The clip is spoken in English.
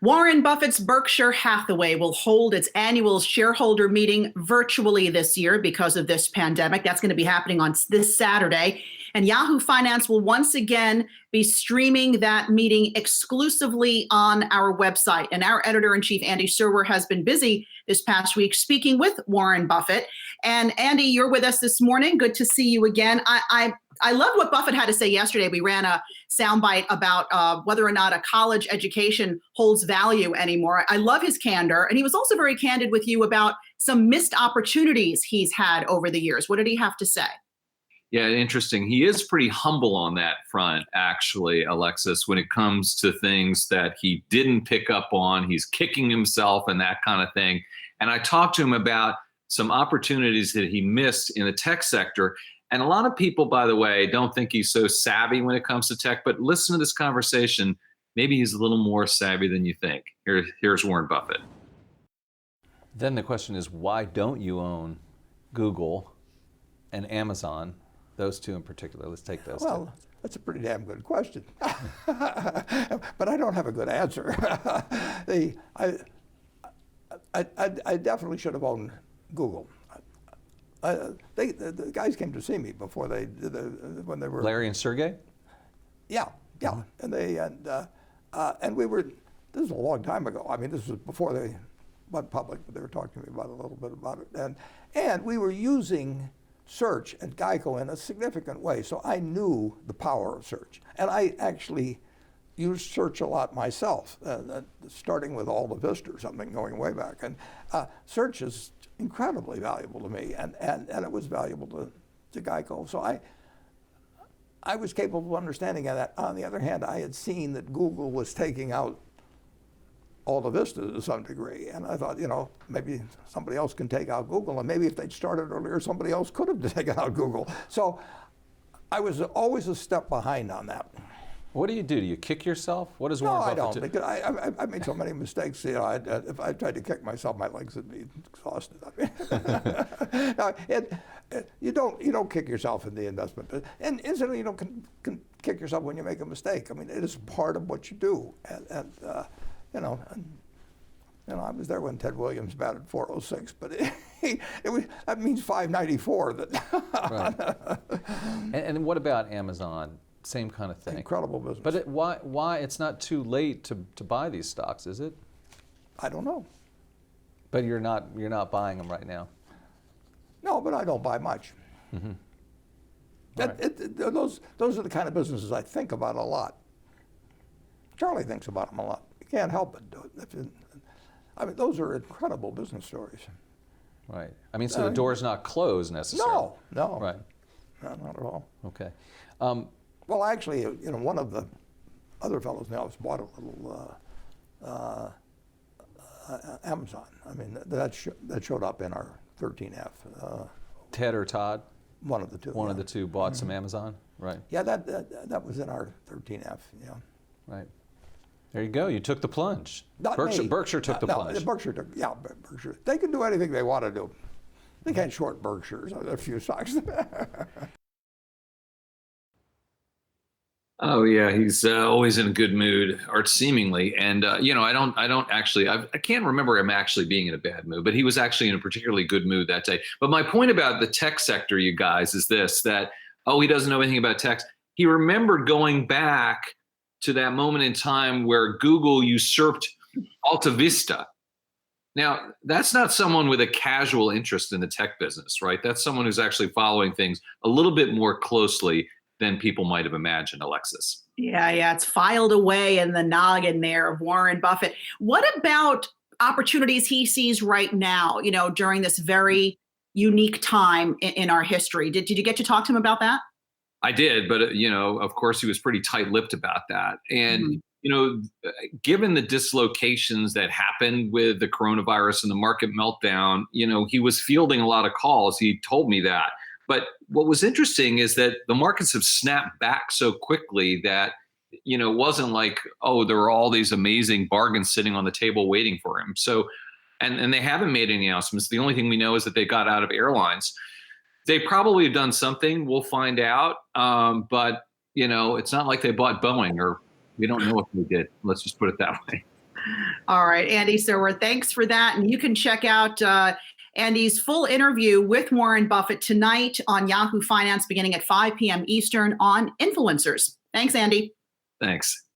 Warren Buffett's Berkshire Hathaway will hold its annual shareholder meeting virtually this year because of this pandemic. That's going to be happening on this Saturday. And Yahoo Finance will once again be streaming that meeting exclusively on our website. And our editor-in-chief, Andy Serwer, has been busy this past week speaking with Warren Buffett. And Andy, you're with us this morning. Good to see you again. I love what Buffett had to say yesterday. We ran a soundbite about whether or not a college education holds value anymore. I love his candor. And he was also very candid with you about some missed opportunities he's had over the years. What did he have to say? Yeah, interesting. He is pretty humble on that front, actually, Alexis, when it comes to things that he didn't pick up on. He's kicking himself and that kind of thing. And I talked to him about some opportunities that he missed in the tech sector. And a lot of people, by the way, don't think he's so savvy when it comes to tech, but listen to this conversation. Maybe he's a little more savvy than you think. Here's Warren Buffett. Then the question is, why don't you own Google and Amazon? Those two in particular. Let's take those two. Well, that's a pretty damn good question. But I don't have a good answer. I definitely should have owned Google. The guys came to see me before they did when they were Larry and Sergey? Yeah. And we were, this was a long time ago. I mean, this was before they went public, but they were talking to me about a little bit about it. And we were using search at Geico in a significant way, so I knew the power of search. And I actually used search a lot myself, starting with all the Vista or something going way back. And search is incredibly valuable to me, and it was valuable to Geico. So I was capable of understanding that. On the other hand, I had seen that Google was taking out all the Vista to some degree, and I thought, maybe somebody else can take out Google, and maybe if they'd started earlier, somebody else could have taken out Google. So I was always a step behind on that. What do? Do you kick yourself? What does Warren Buffett do? No, I don't. Because I made so many mistakes. If I tried to kick myself, my legs would be exhausted. No, you don't kick yourself in the investment. And incidentally, you don't kick yourself when you make a mistake. I mean, it is part of what you do. I was there when Ted Williams batted 406, but that means 594. Right. And what about Amazon? Same kind of thing. Incredible business. But why it's not too late to buy these stocks, is it? I don't know. But you're not buying them right now. No, but I don't buy much. Mm-hmm. Those are the kind of businesses I think about a lot. Charlie thinks about them a lot. You can't help but do it. I mean, those are incredible business stories. Right. I mean, so the door's not closed necessarily. No. Right. No, not at all. Okay. Well, actually, one of the other fellows in the office bought a little Amazon. I mean, that showed up in our 13F. Ted or Todd? One of the two. One of the two bought some Amazon? Right. Yeah, that was in our 13F, yeah. Right. There you go. You took the plunge. Not me. Berkshire took the plunge. Berkshire. They can do anything they want to do. They can't short Berkshires. A few stocks. Oh yeah, he's always in a good mood, or seemingly. And I don't actually. I can't remember him actually being in a bad mood, but he was actually in a particularly good mood that day. But my point about the tech sector, you guys, is this: that he doesn't know anything about tech. He remembered going back to that moment in time where Google usurped Alta Vista. Now, that's not someone with a casual interest in the tech business, right? That's someone who's actually following things a little bit more closely than people might have imagined, Alexis. Yeah, it's filed away in the noggin there of Warren Buffett. What about opportunities he sees right now, during this very unique time in our history? Did you get to talk to him about that? I did, but of course he was pretty tight-lipped about that. And given the dislocations that happened with the coronavirus and the market meltdown, he was fielding a lot of calls. He told me that. But what was interesting is that the markets have snapped back so quickly that, it wasn't like, there were all these amazing bargains sitting on the table waiting for him. So, and they haven't made any announcements. The only thing we know is that they got out of airlines. They probably have done something. We'll find out. But, it's not like they bought Boeing, or we don't know what they did. Let's just put it that way. All right, Andy Silver, thanks for that. And you can check out Andy's full interview with Warren Buffett tonight on Yahoo Finance beginning at 5 p.m. Eastern on Influencers. Thanks, Andy. Thanks.